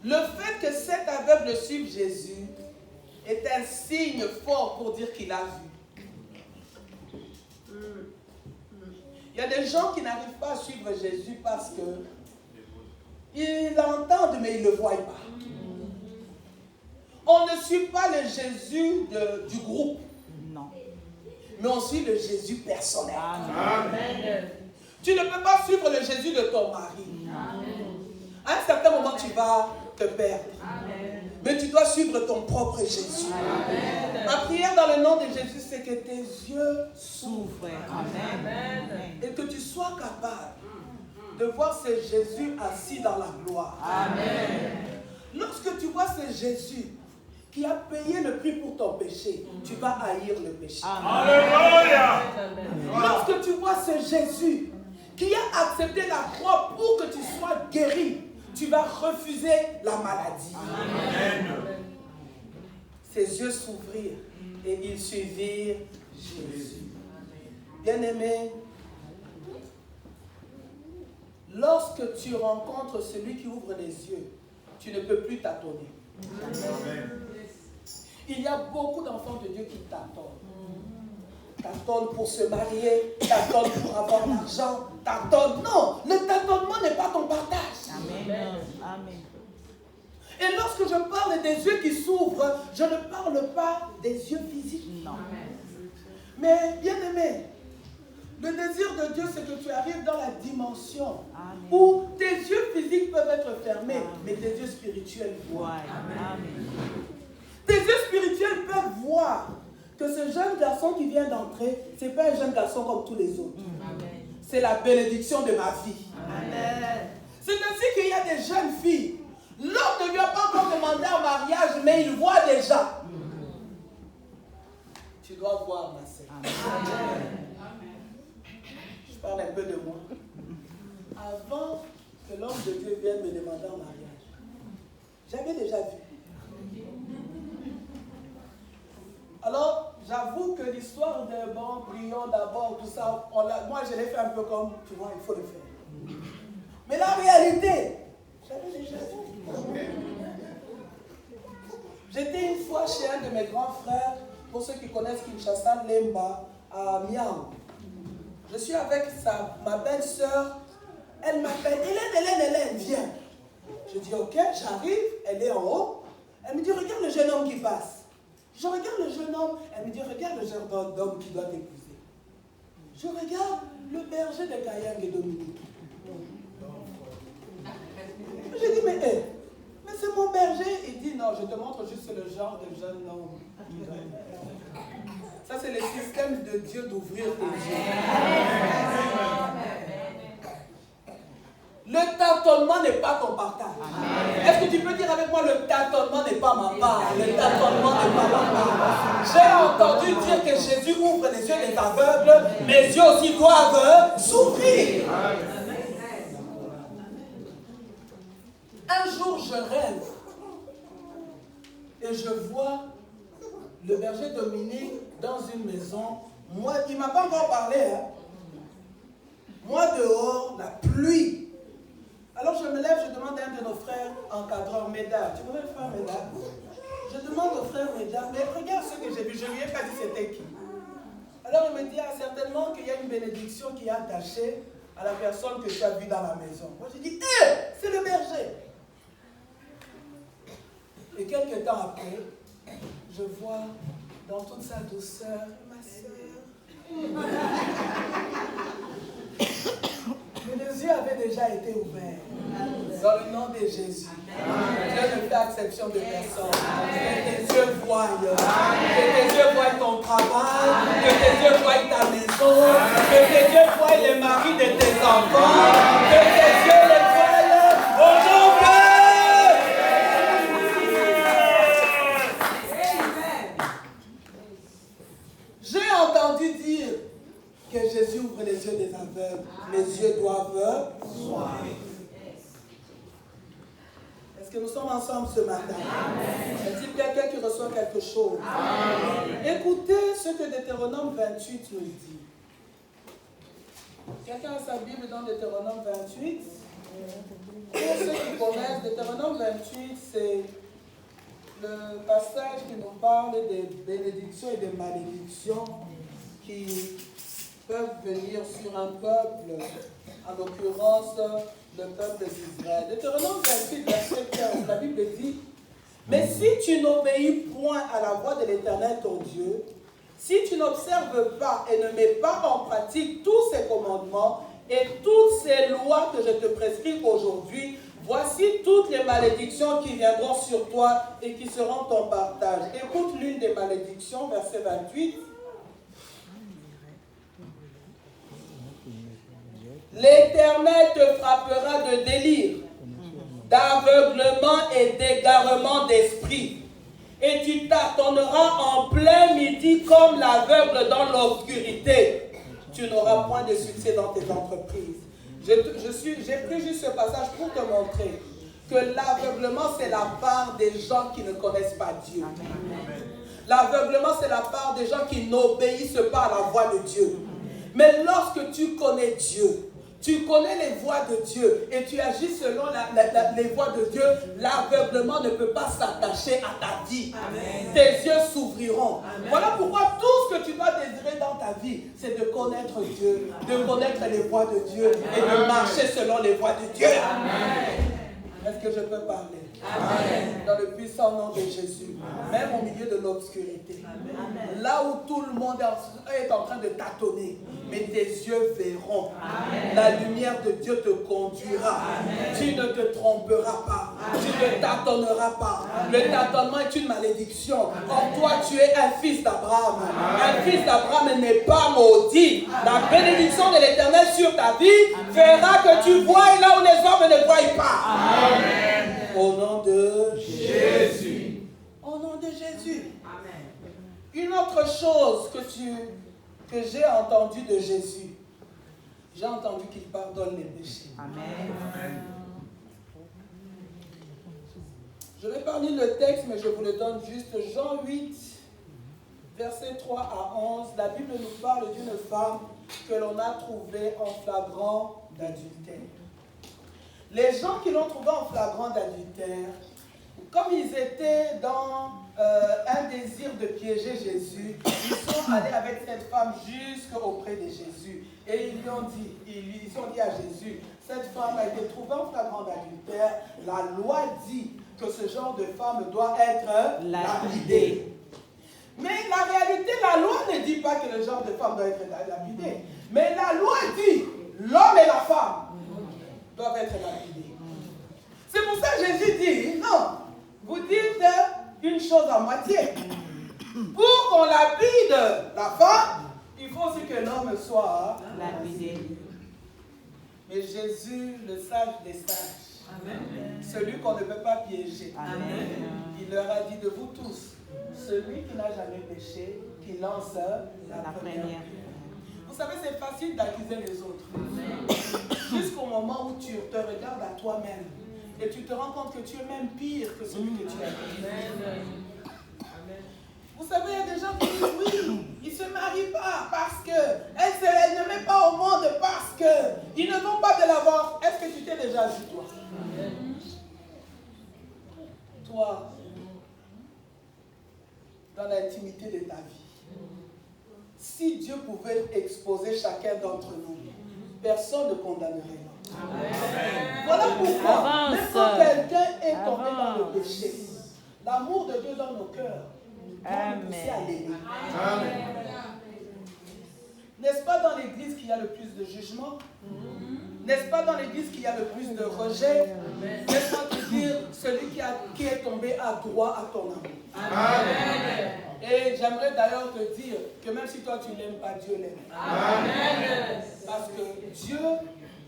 Le fait que cet aveugle suive Jésus est un signe fort pour dire qu'il a vu. Il y a des gens qui n'arrivent pas à suivre Jésus parce que ils l'entendent mais ils ne le voient pas. On ne suit pas le Jésus du groupe. Non. Mais on suit le Jésus personnel. Amen. Tu ne peux pas suivre le Jésus de ton mari. Amen. À un certain moment, tu vas te perdre. Amen. Mais tu dois suivre ton propre Jésus. Amen. Ma prière dans le nom de Jésus, c'est que tes yeux s'ouvrent. Amen. Et que tu sois capable de voir ce Jésus assis dans la gloire. Amen. Lorsque tu vois ce Jésus qui a payé le prix pour ton péché, tu vas haïr le péché. Alléluia. Lorsque tu vois ce Jésus qui a accepté la croix pour que tu sois guéri, tu vas refuser la maladie. Amen. Ses yeux s'ouvrirent et ils suivirent Jésus. Bien-aimé, lorsque tu rencontres celui qui ouvre les yeux, tu ne peux plus tâtonner. Amen. Il y a beaucoup d'enfants de Dieu qui tâtonnent. Tâtonnent pour se marier, tâtonnent pour avoir l'argent, tâtonnent. Non, le tâtonnement n'est pas ton partage. Amen. Amen. Et lorsque je parle des yeux qui s'ouvrent, je ne parle pas des yeux physiques. Non. Mais bien aimé, le désir de Dieu, c'est que tu arrives dans la dimension où tes yeux physiques peuvent être fermés, mais tes yeux spirituels voient. Amen. Tes yeux spirituels peuvent voir que ce jeune garçon qui vient d'entrer, ce n'est pas un jeune garçon comme tous les autres. C'est la bénédiction de ma vie. Amen. C'est ainsi qu'il y a des jeunes filles. L'homme ne lui a pas encore demandé un mariage, mais il voit déjà. Tu dois voir, ma sœur. Amen. Je parle un peu de moi. Avant que l'homme de Dieu vienne me demander un mariage, j'avais déjà vu. Alors, j'avoue que l'histoire de bon, prions d'abord, tout ça, moi je l'ai fait un peu comme, tu vois, il faut le faire. Mais la réalité, j'avais déjà vu. J'étais une fois chez un de mes grands frères, pour ceux qui connaissent Kinshasa, Lemba, à Miao. Je suis avec ma belle-sœur, elle m'appelle, Hélène, viens. Je dis, ok, j'arrive, elle est en haut. Elle me dit, regarde le jeune homme qui passe. Je regarde le jeune homme, elle me dit, regarde le jeune homme qui doit t'épouser. Je regarde le berger de Kayang et Dominique. Je dis, mais c'est mon berger. Il dit, non, je te montre juste le genre de jeune homme. Ça, c'est le système de Dieu d'ouvrir tes yeux. Le tâtonnement n'est pas ton partage. Est-ce que tu peux dire avec moi, le tâtonnement n'est pas ma part. Le tâtonnement n'est pas ma part. J'ai entendu dire que Jésus ouvre les yeux des aveugles. Mes yeux aussi doivent s'ouvrir. Un jour, je rêve et je vois le berger Dominique dans une maison. Moi, il ne m'a pas encore parlé. Moi, dehors, la pluie. Alors je me lève, je demande à un de nos frères encadreurs, Médard. Tu connais le frère Médard? Je demande au frère Médard, mais regarde ce que j'ai vu. Je ne lui ai pas dit c'était qui. Alors il me dit, certainement qu'il y a une bénédiction qui est attachée à la personne que tu as vue dans la maison. Moi je dis, c'est le berger. Et quelques temps après, je vois dans toute sa douceur, ma soeur. Mais les yeux avaient déjà été ouverts. Dans le nom de Jésus. Dieu ne fait exception de personne. Que tes yeux voient. Que tes yeux voient ton travail. Que tes yeux voient ta maison. Que tes yeux voient les maris de tes enfants. Que tes yeux les voient au nom de... J'ai entendu dire que Jésus ouvre les yeux des aveugles. Les yeux doivent voir. Est-ce que nous sommes ensemble ce matin? Est-il quelqu'un qui reçoit quelque chose? Amen. Écoutez ce que Deutéronome 28 nous dit. Quelqu'un a sa Bible dans Deutéronome 28? Pour ceux qui connaissent Deutéronome 28, c'est le passage qui nous parle des bénédictions et des malédictions qui peuvent venir sur un peuple, en l'occurrence le peuple d'Israël. Deutéronome 28, verset 15, la Bible dit: mais si tu n'obéis point à la voix de l'Éternel ton Dieu, si tu n'observes pas et ne mets pas en pratique tous ces commandements et toutes ces lois que je te prescris aujourd'hui, voici toutes les malédictions qui viendront sur toi et qui seront ton partage. Écoute l'une des malédictions, verset 28. L'Éternel te frappera de délire, d'aveuglement et d'égarement d'esprit. Et tu tâtonneras en plein midi comme l'aveugle dans l'obscurité. Tu n'auras point de succès dans tes entreprises. J'ai pris juste ce passage pour te montrer que l'aveuglement, c'est la part des gens qui ne connaissent pas Dieu. L'aveuglement, c'est la part des gens qui n'obéissent pas à la voix de Dieu. Mais lorsque tu connais Dieu, tu connais les voies de Dieu et tu agis selon les voies de Dieu, l'aveuglement ne peut pas s'attacher à ta vie. Amen. Tes yeux s'ouvriront. Amen. Voilà pourquoi tout ce que tu dois désirer dans ta vie, c'est de connaître Dieu, de connaître les voies de Dieu et de marcher selon les voies de Dieu. Amen. Est-ce que je peux parler? Amen. Dans le puissant nom de Jésus. Amen. Même au milieu de l'obscurité. Amen. Là où tout le monde est en train de tâtonner, mais tes yeux verront. Amen. La lumière de Dieu te conduira. Amen. Tu ne te tromperas pas. Amen. Tu ne tâtonneras pas. Amen. Le tâtonnement est une malédiction. Or toi, tu es un fils d'Abraham. Un fils d'Abraham n'est pas maudit. Amen. La bénédiction de l'Éternel sur ta vie fera que tu vois là où les hommes ne voient pas. Amen. Au nom de Jésus. Au nom de Jésus. Amen. Une autre chose que j'ai entendu de Jésus, j'ai entendu qu'il pardonne les péchés. Amen. Je vais pas lire le texte, mais je vous le donne juste. Jean 8, versets 3 à 11. La Bible nous parle d'une femme que l'on a trouvée en flagrant d'adultère. Les gens qui l'ont trouvé en flagrant d'adultère, comme ils étaient dans un désir de piéger Jésus, ils sont allés avec cette femme jusqu'auprès de Jésus. Et ils ont dit à Jésus, cette femme a été trouvée en flagrant d'adultère. La loi dit que ce genre de femme doit être lapidée. Mais la réalité, la loi ne dit pas que le genre de femme doit être lapidée. Mais la loi dit, l'homme et la femme doivent être lapidés. C'est pour ça que Jésus dit, non, vous dites une chose à moitié. Pour qu'on lapide la femme, il faut aussi que l'homme soit lapidé. Mais Jésus, le sage des sages, amen, celui qu'on ne peut pas piéger, amen, il leur a dit de vous tous, celui qui n'a jamais péché, qui lance la première. Vous savez, c'est facile d'accuser les autres. Jusqu'au moment où tu te regardes à toi-même et tu te rends compte que tu es même pire que celui que tu as. Vous savez, il y a des gens qui disent oui, ils ne se marient pas parce qu'elle ne met pas au monde parce qu'ils ne vont pas de l'avant. Est-ce que tu t'es déjà vu, toi? Toi, dans l'intimité de ta vie, si Dieu pouvait exposer chacun d'entre nous, personne ne condamnerait l'autre. Voilà pourquoi, même quand quelqu'un est tombé dans le péché, l'amour de Dieu dans nos cœurs doit nous pousser à l'aimer. N'est-ce pas dans l'église qu'il y a le plus de jugement? N'est-ce pas dans l'église qu'il y a le plus de rejet? Laisse-moi te dire, celui qui est tombé a droit à ton amour. Amen. Et j'aimerais d'ailleurs te dire que même si toi tu n'aimes pas, Dieu l'aime. Amen. Parce que Dieu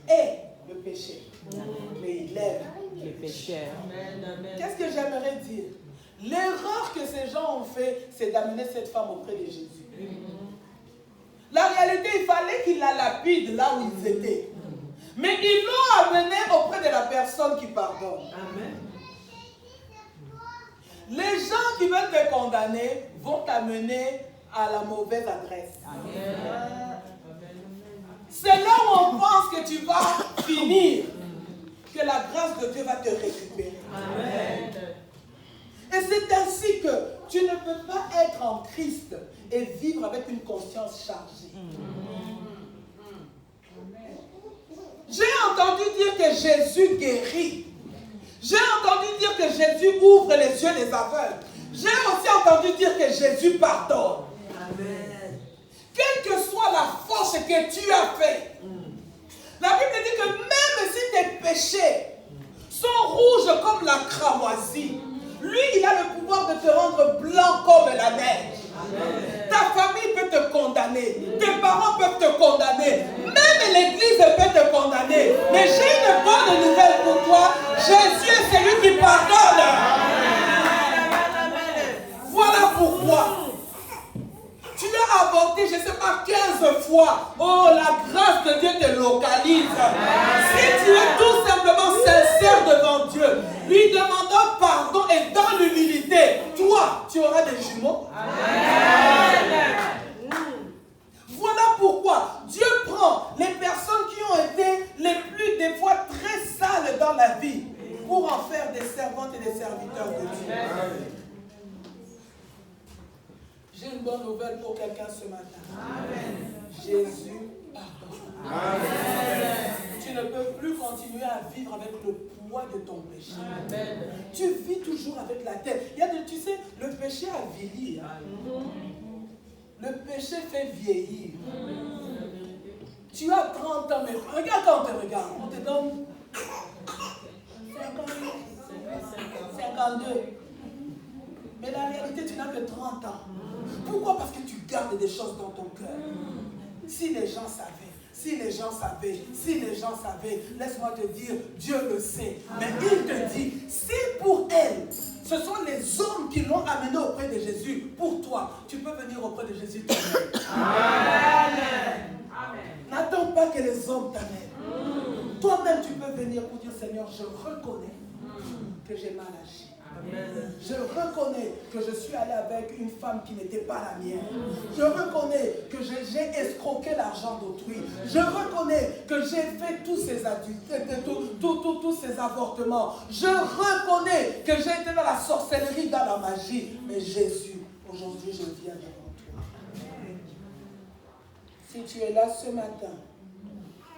est le péché, mais il aime le pécheur. Qu'est-ce que j'aimerais dire? L'erreur que ces gens ont fait, c'est d'amener cette femme auprès de Jésus. La réalité, il fallait qu'ils la lapident là où ils étaient. Mais ils l'ont amenée auprès de la personne qui pardonne. Amen. Les gens qui veulent te condamner vont t'amener à la mauvaise adresse. Amen. C'est là où on pense que tu vas finir, que la grâce de Dieu va te récupérer. Amen. Et c'est ainsi que tu ne peux pas être en Christ et vivre avec une conscience chargée. J'ai entendu dire que Jésus guérit. J'ai entendu dire que Jésus ouvre les yeux des aveugles. J'ai aussi entendu dire que Jésus pardonne. Amen. Quelle que soit la force que tu as fait, la Bible dit que même si tes péchés sont rouges comme la cramoisie, lui, il a le pouvoir de te rendre blanc comme la neige. Amen. Ta famille peut te condamner. Tes parents peuvent te condamner. Même l'église peut te condamner. Mais j'ai une bonne nouvelle pour toi. Jésus est celui qui pardonne. Voilà pourquoi tu as avorté, je ne sais pas, 15 fois. Oh, la grâce de Dieu te localise. Si tu es tout simplement sincère devant Dieu, lui demandant pardon et dans l'humilité, toi, tu auras des jumeaux. Amen. Voilà pourquoi Dieu prend les personnes qui ont été les plus, des fois, très sales dans la vie pour en faire des servantes et des serviteurs de Dieu. Amen. J'ai une bonne nouvelle pour quelqu'un ce matin. Amen. Jésus pardonne. Amen. Tu ne peux plus continuer à vivre avec le poids de ton péché. Amen. Tu vis toujours avec la tête. Tu sais, le péché avilit. Le péché fait vieillir. Tu as 30 ans, mais regarde quand on te regarde. On te donne 52. Mais la réalité, tu n'as que 30 ans. Pourquoi? Parce que tu gardes des choses dans ton cœur. Si les gens savaient, laisse-moi te dire, Dieu le sait. Mais il te dit, si pour elle, ce sont les hommes qui l'ont amené auprès de Jésus, pour toi, tu peux venir auprès de Jésus toi-même. Amen. N'attends pas que les hommes t'amènent. Toi-même, tu peux venir pour dire, Seigneur, je reconnais que j'ai mal agi. Amen. Je reconnais que je suis allé avec une femme qui n'était pas la mienne. Je reconnais que j'ai escroqué l'argent d'autrui. Je reconnais que j'ai fait tous ces adultères, tous ces avortements. Je reconnais que j'ai été dans la sorcellerie, dans la magie. Mais Jésus, aujourd'hui, je viens devant toi. Si tu es là ce matin,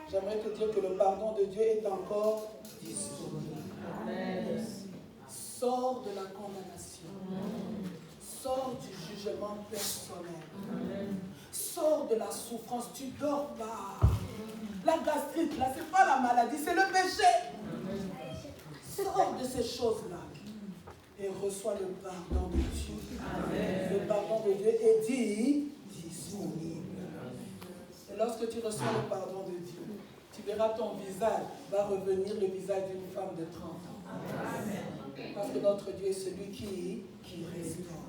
j'aimerais te dire que le pardon de Dieu est encore disponible. Amen. Sors de la condamnation. Sors du jugement personnel. Sors de la souffrance. Tu ne dors pas. La gastrite, là, ce n'est pas la maladie, c'est le péché. Sors de ces choses-là et reçois le pardon de Dieu. Amen. Le pardon de Dieu est disponible. Et lorsque tu reçois le pardon de Dieu, tu verras ton visage va revenir le visage d'une femme de 30 ans. Amen. Parce que notre Dieu est celui qui restaure.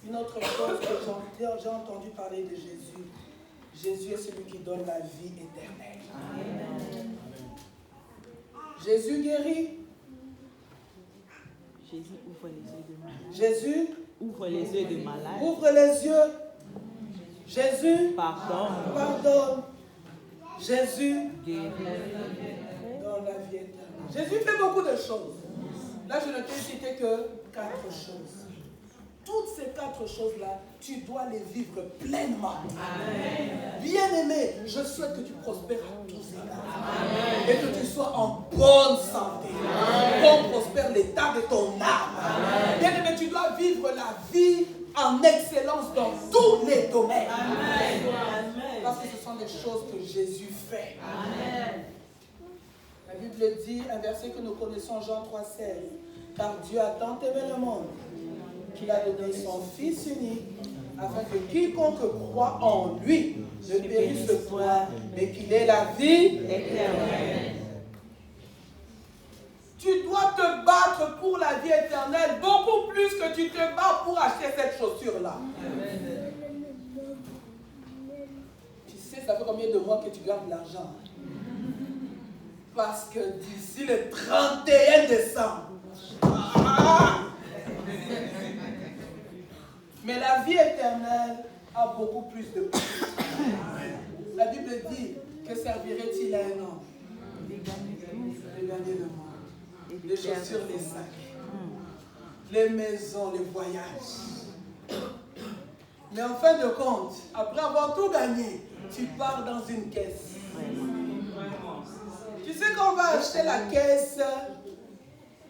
Une autre chose que j'ai entendu parler de Jésus. Jésus est celui qui donne la vie éternelle. Amen. Jésus guérit. Jésus ouvre les yeux de malades. Jésus ouvre les yeux de malades. Ouvre les yeux. Jésus pardonne. Jésus donne la vie éternelle. Jésus fait beaucoup de choses. Là, je ne t'ai cité que 4 choses. Toutes ces 4 choses-là, tu dois les vivre pleinement. Amen. Bien-aimé, je souhaite que tu prospères à tous égards. Et que tu sois en bonne santé. Qu'on prospère l'état de ton âme. Bien-aimé, tu dois vivre la vie en excellence dans tous les domaines. Amen. Parce que ce sont des choses que Jésus fait. Amen. La Bible dit, un verset que nous connaissons, Jean 3,16. Car Dieu a tant aimé le monde qu'il a donné son Fils unique, afin que quiconque croit en lui ne périsse point, mais qu'il ait la vie éternelle. Tu dois te battre pour la vie éternelle, beaucoup plus que tu te bats pour acheter cette chaussure-là. Tu sais, ça fait combien de mois que tu gardes l'argent? Parce que d'ici le 31 décembre, mais la vie éternelle a beaucoup plus de prix. La Bible dit, que servirait-il à un homme de gagner le monde. Les chaussures, les sacs, les maisons, les voyages. Mais en fin de compte, après avoir tout gagné, tu pars dans une caisse. Tu sais qu'on va acheter la caisse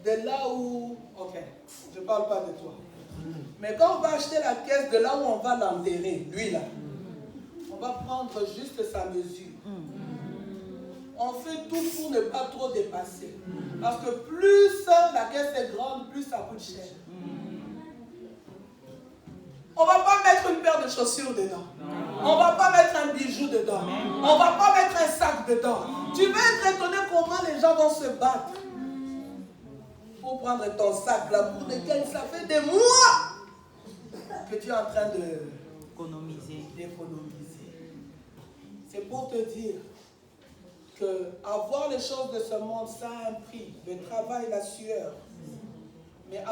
de là où... Ok, je ne parle pas de toi. Mais quand on va acheter la caisse de là où on va l'enterrer, lui là, on va prendre juste sa mesure. On fait tout pour ne pas trop dépasser. Parce que plus la caisse est grande, plus ça coûte cher. On ne va pas mettre une paire de chaussures dedans. On ne va pas mettre un bijou dedans. On ne va pas mettre un sac dedans. Tu vas être étonné comment les gens vont se battre pour prendre ton sac là, pour lequel ça fait des mois que tu es en train d'économiser. C'est pour te dire que avoir les choses de ce monde, ça a un prix. Le travail, la sueur,